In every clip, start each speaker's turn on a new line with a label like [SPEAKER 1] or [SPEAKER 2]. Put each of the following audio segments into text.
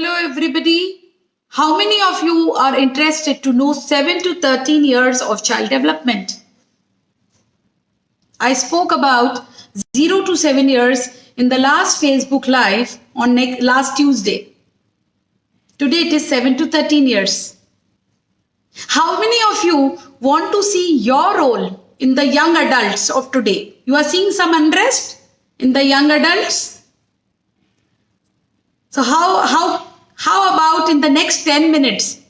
[SPEAKER 1] Hello everybody. How many of you are interested to know 7 to 13 years of child development? I spoke about 0 to 7 years in the last Facebook Live on last Tuesday. Today it is 7 to 13 years. How many of you want to see your role in the young adults of today? You are seeing some unrest in the young adults? So how about in the next 10 minutes,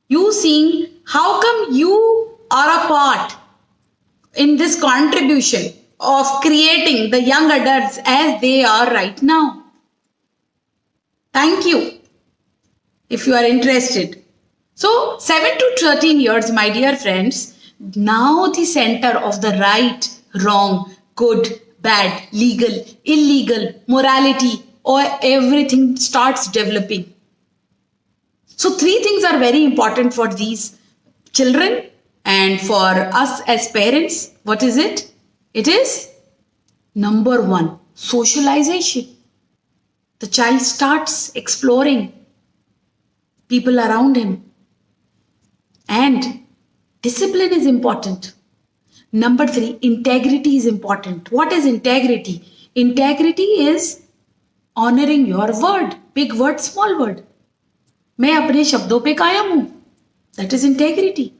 [SPEAKER 1] you seeing how come you are a part in this contribution of creating the young adults as they are right now? Thank you if you are interested. So 7 to 13 years, my dear friends, now the center of the right, wrong, good, bad, legal, illegal, morality, or everything starts developing. So 3 things are very important for these children and for us as parents. What is it? It is number 1, socialization. The child starts exploring people around him. And discipline is important. Number 3, integrity is important. What is integrity? Integrity is honoring your word. Big word, small word. मैं अपने शब्दों पे कायम हूं. That is integrity.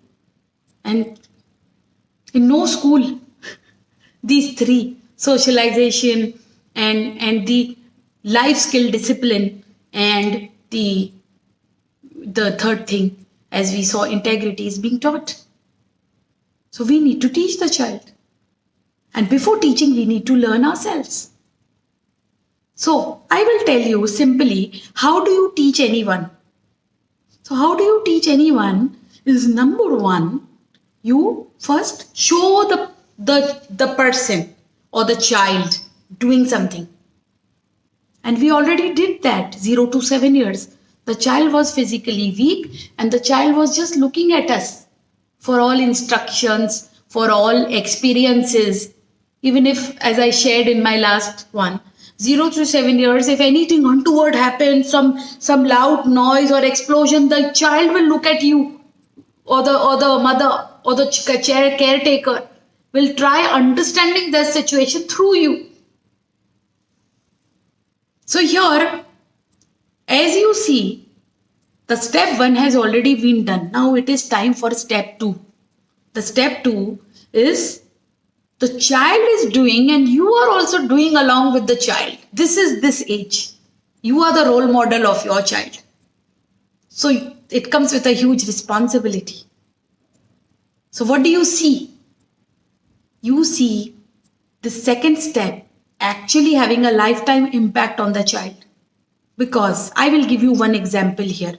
[SPEAKER 1] And in no school, these 3, socialization and the life skill discipline and the third thing, as we saw, integrity is being taught. So we need to teach the child. And before teaching, we need to learn ourselves. So I will tell you simply, how do you teach anyone? So how do you teach anyone is number 1, you first show the person or the child doing something. And we already did that, 0 to 7 years. The child was physically weak and the child was just looking at us for all instructions, for all experiences. Even if, as I shared in my last one, 0 to 7 years, if anything untoward happens, some loud noise or explosion, the child will look at you, or the mother or the caretaker will try understanding the situation through you. So here, as you see, the step 1 has already been done. Now it is time for step 2. The step 2 is the child is doing and you are also doing along with the child. This is this age. You are the role model of your child. So it comes with a huge responsibility. So what do you see? You see the second step actually having a lifetime impact on the child. Because I will give you one example here.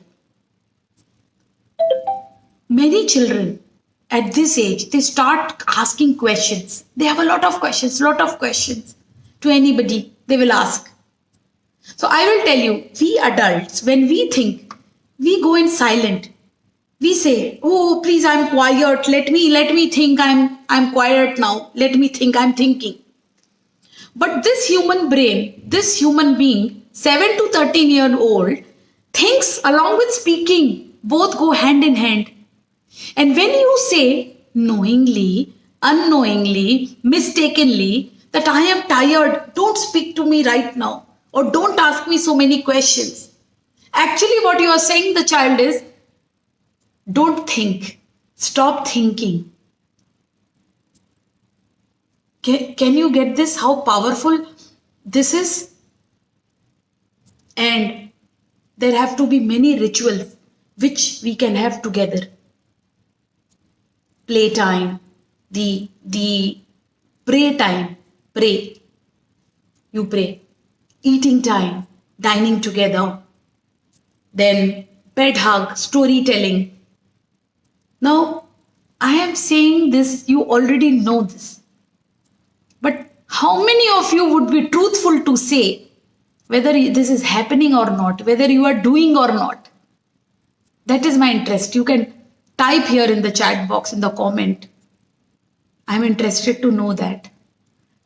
[SPEAKER 1] Many children at this age, they start asking questions. They have a lot of questions to anybody they will ask. So I will tell you, we adults, when we think, we go in silent. We say, oh, please, I'm quiet. Let me think I'm quiet now. Let me think I'm thinking. But this human brain, this human being, 7 to 13-year-old, thinks along with speaking. Both go hand in hand. And when you say knowingly, unknowingly, mistakenly that I am tired, don't speak to me right now, or don't ask me so many questions. Actually, what you are saying the child is, don't think, stop thinking. Can you get this? How powerful this is? And there have to be many rituals which we can have together. Playtime, the pray time, pray. You pray. Eating time, dining together. Then bed hug, storytelling. Now, I am saying this, you already know this. But how many of you would be truthful to say whether this is happening or not, whether you are doing or not? That is my interest. You can type here in the chat box, in the comment. I'm interested to know that.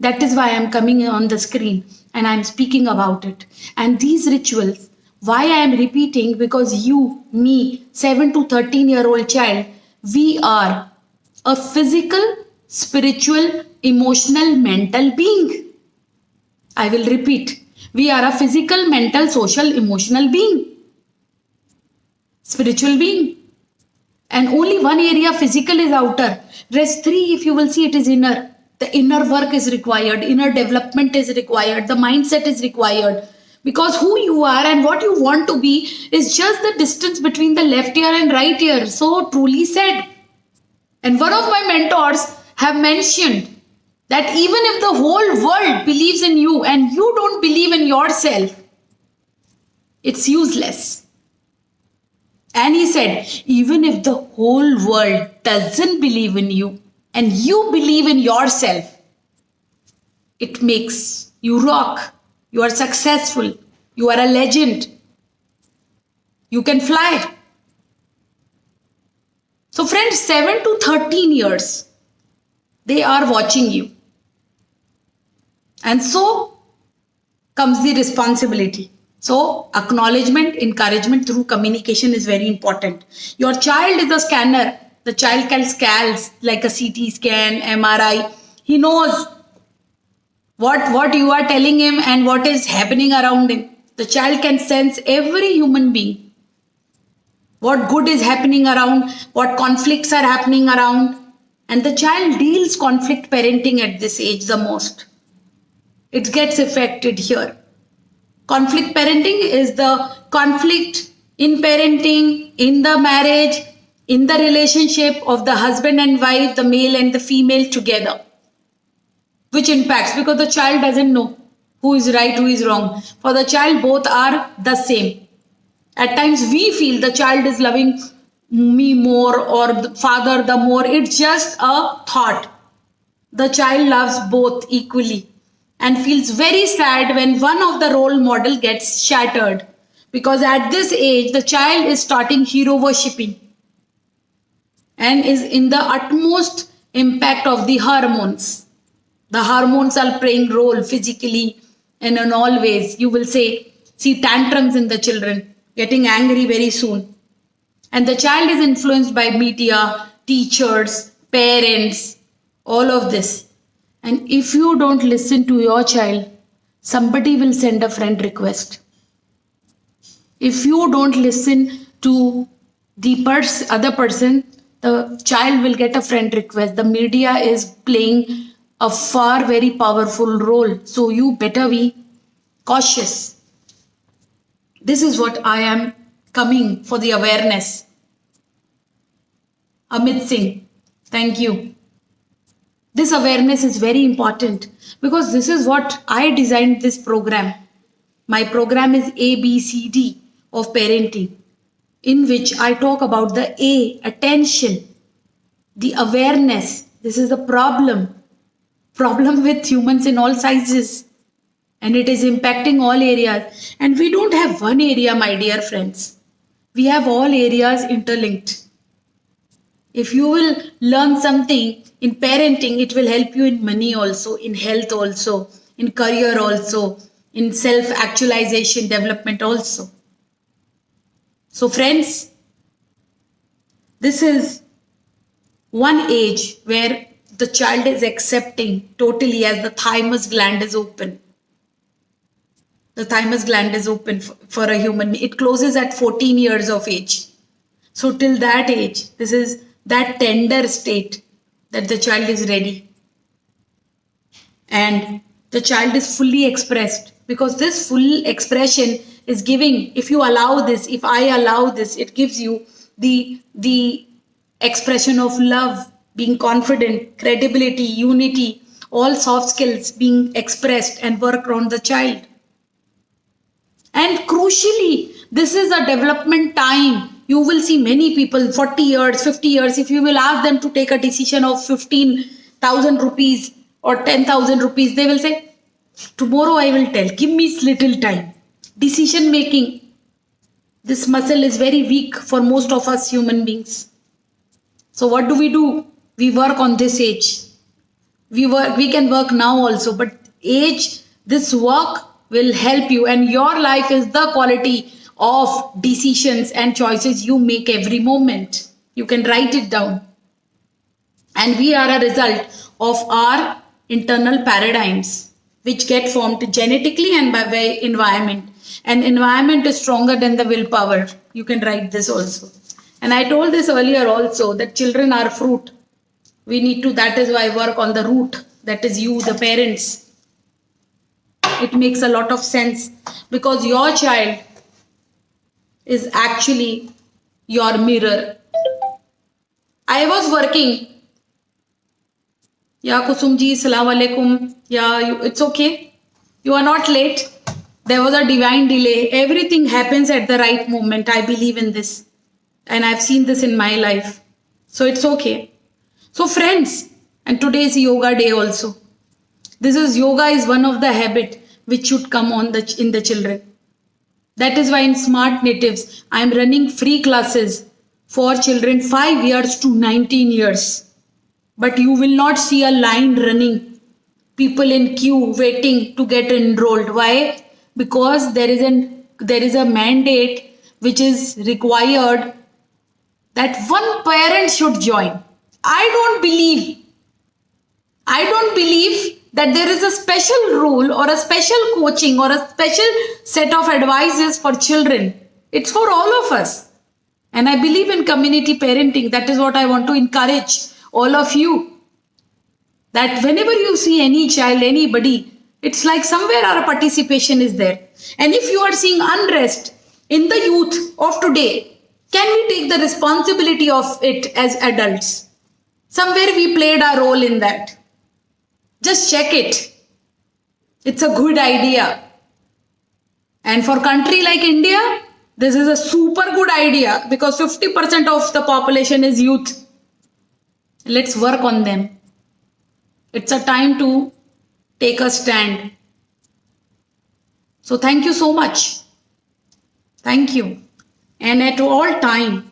[SPEAKER 1] That is why I'm coming on the screen and I'm speaking about it. And these rituals Why I am repeating? Because you, me, 7 to 13-year-old child, we are a physical, spiritual, emotional, mental being. I will repeat. We are a physical, mental, social, emotional being. Spiritual being. And only one area, physical, is outer. Rest three, if you will see, it is inner. The inner work is required. Inner development is required. The mindset is required. Because who you are and what you want to be is just the distance between the left ear and right ear. So truly said. And one of my mentors have mentioned that even if the whole world believes in you and you don't believe in yourself, it's useless. And he said, even if the whole world doesn't believe in you and you believe in yourself, it makes you rock. You are successful. You are a legend. You can fly. So friends, 7 to 13 years, they are watching you. And so comes the responsibility. So acknowledgement, encouragement through communication is very important. Your child is a scanner. The child can scan like a CT scan, MRI. He knows what you are telling him and what is happening around him. The child can sense every human being. What good is happening around, what conflicts are happening around. And the child deals conflict parenting at this age the most. It gets affected here. Conflict parenting is the conflict in parenting, in the marriage, in the relationship of the husband and wife, the male and the female together. Which impacts, because the child doesn't know who is right, who is wrong. For the child, both are the same. At times we feel the child is loving me more or the father the more. It's just a thought. The child loves both equally and feels very sad when one of the role model gets shattered. Because at this age, the child is starting hero worshipping and is in the utmost impact of the hormones. The hormones are playing role physically and in all ways. You will see tantrums in the children, getting angry very soon. And the child is influenced by media, teachers, parents, all of this. And if you don't listen to your child, somebody will send a friend request. If you don't listen to the other person, the child will get a friend request. The media is playing a far very powerful role. So you better be cautious. This is what I am coming for the awareness. Amit Singh, thank you. This awareness is very important because this is what I designed this program. My program is ABCD of parenting, in which I talk about the A, attention, the awareness. This is the problem with humans in all sizes, and it is impacting all areas. And we don't have one area, my dear friends. We have all areas interlinked. If you will learn something in parenting, it will help you in money also, in health also, in career also, in self-actualization, development also. So friends, this is one age where the child is accepting totally as the thymus gland is open. The thymus gland is open for a human. It closes at 14 years of age. So till that age, this is that tender state that the child is ready. And the child is fully expressed, because this full expression is giving, if you allow this, if I allow this, it gives you the expression of love, being confident, credibility, unity, all soft skills being expressed and work around the child. And crucially, this is a development time. You will see many people, 40 years, 50 years, if you will ask them to take a decision of 15,000 rupees or 10,000 rupees, they will say, tomorrow I will tell, give me little time. Decision making, this muscle is very weak for most of us human beings. So what do? We work on this age. We can work now also, but age, this work will help you, and your life is the quality of decisions and choices you make every moment. You can write it down. And we are a result of our internal paradigms, which get formed genetically and by environment. And environment is stronger than the willpower. You can write this also. And I told this earlier also, that children are fruit. We need to, that is why I work on the root. That is you, the parents. It makes a lot of sense, because your child is actually your mirror. I was working. Yeah, Kusumji, 𝚑𝚑𝚑𝚎𝚑. Yeah, it's okay. You are not late. There was a divine delay. Everything happens at the right moment. I believe in this. And I've seen this in my life. So it's okay. So friends, and today is yoga day also. Yoga is one of the habit which should come on in the children. That is why in Smartnatives, I am running free classes for children 5 years to 19 years. But you will not see a line running, people in queue waiting to get enrolled. Why? Because there is a mandate which is required that one parent should join. I don't believe that there is a special rule or a special coaching or a special set of advices for children. It's for all of us. And I believe in community parenting. That is what I want to encourage all of you. That whenever you see any child, anybody, it's like somewhere our participation is there. And if you are seeing unrest in the youth of today, can we take the responsibility of it as adults? Somewhere we played our role in that. Just check it. It's a good idea. And for a country like India, this is a super good idea, because 50% of the population is youth. Let's work on them. It's a time to take a stand. So thank you so much. Thank you. And at all time,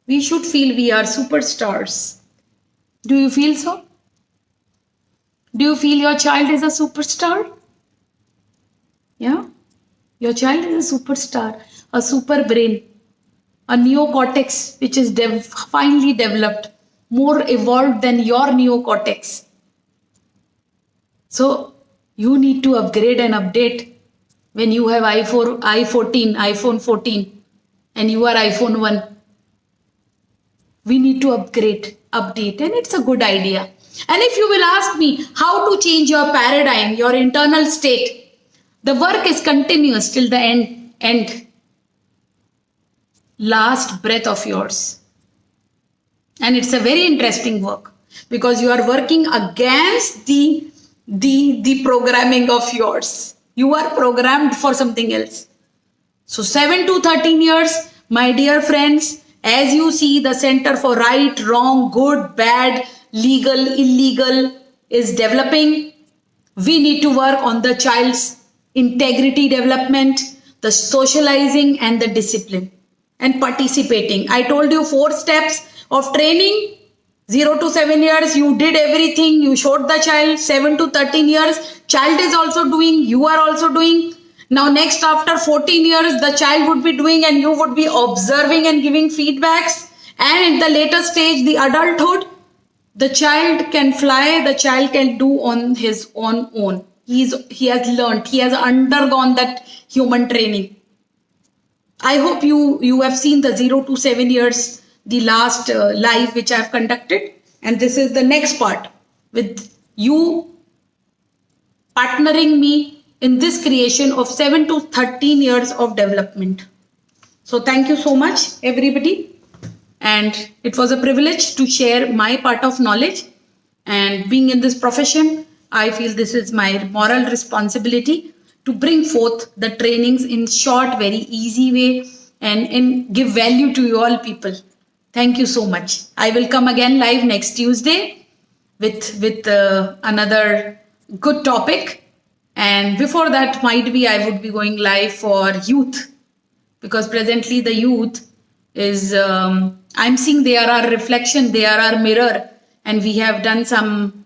[SPEAKER 1] we should feel we are superstars. Do you feel so? Do you feel your child is a superstar? Yeah? Your child is a superstar, a super brain, a neocortex which is finely developed, more evolved than your neocortex. So you need to upgrade and update. When you have iPhone 14, and you are iPhone 1, we need to upgrade, update, and it's a good idea. And if you will ask me how to change your paradigm, your internal state, the work is continuous till the end. Last breath of yours. And it's a very interesting work, because you are working against the programming of yours. You are programmed for something else. So 7 to 13 years, my dear friends, as you see, the Center for Right, Wrong, Good, Bad, Legal, Illegal is developing. We need to work on the child's integrity development, the socializing and the discipline and participating. I told you 4 steps of training. 0 to 7 years, you did everything. You showed the child. 7 to 13 years, child is also doing. You are also doing. Now next, after 14 years, the child would be doing and you would be observing and giving feedbacks. And in the later stage, the adulthood, the child can fly, the child can do on his own. He has learned, he has undergone that human training. I hope you have seen the 0 to 7 years, the last live which I have conducted. And this is the next part with you partnering me in this creation of 7 to 13 years of development. So thank you so much, everybody. And it was a privilege to share my part of knowledge. And being in this profession, I feel this is my moral responsibility to bring forth the trainings in short, very easy way and give value to you all people. Thank you so much. I will come again live next Tuesday with another good topic. And before that, might be I would be going live for youth, because presently the youth is, I'm seeing they are our reflection, they are our mirror, and we have done some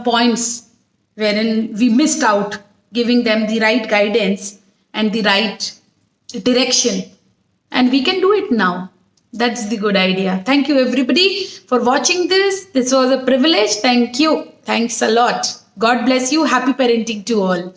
[SPEAKER 1] points wherein we missed out giving them the right guidance and the right direction. And we can do it now. That's the good idea. Thank you everybody for watching this. This was a privilege. Thank you. Thanks a lot. God bless you. Happy parenting to all.